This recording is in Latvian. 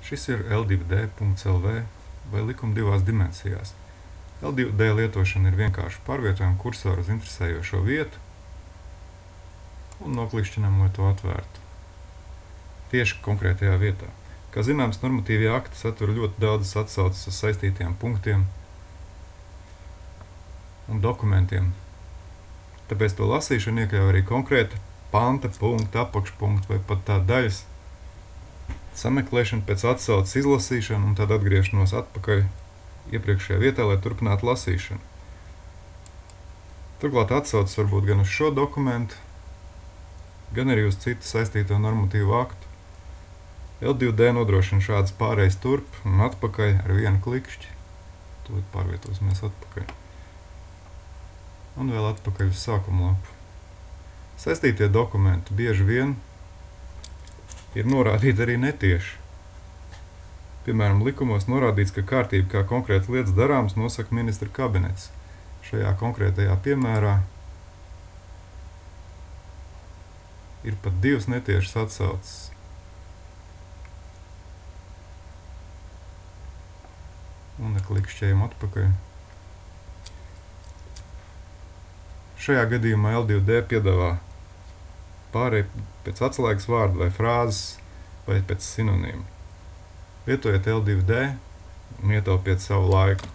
Šis ir L2D.lv vai likuma divās dimensijās. L2D lietošana ir vienkārši pārvietojam kursoru uz interesējošo vietu un noklikšķinam, lai to atvērtu. Tieši konkrētajā vietā. Kā zināms, normatīvie akti satur ļoti daudzas atsauces uz saistītiem punktiem un dokumentiem. Tāpēc to lasīšanu iekļauj arī konkrēta panta, punkta, apakšpunkta vai pat tā daļas sameklēšana pēc atsauces izlasīšanu un tad atgriešanos atpakaļ iepriekšējā vietā, lai turpinātu lasīšanu. Turklāt atsauces var būt gan uz šo dokumentu, gan arī uz citu saistīto normatīvu aktu. L2D nodrošina šādas pārējas turp un atpakaļ ar vienu klikšķi. Tūlīt pārvietosimies atpakaļ. Un vēl atpakaļ uz sākuma lapu. Saistītie dokumenti bieži vien ir norādīti arī netieši. Piemēram, likumos norādīts, ka kārtība, kā konkrētas lietas darāmas, nosaka ministra kabinets. Šajā konkrētajā piemērā ir pat divas netiešas atsauces. Un klikšķējam atpakaļ. Šajā gadījumā L2D piedāvā pārēj pēc atslēgas vārdu vai frāzes vai pēc sinonīma. Lietojiet L2D un ietaupiet savu laiku.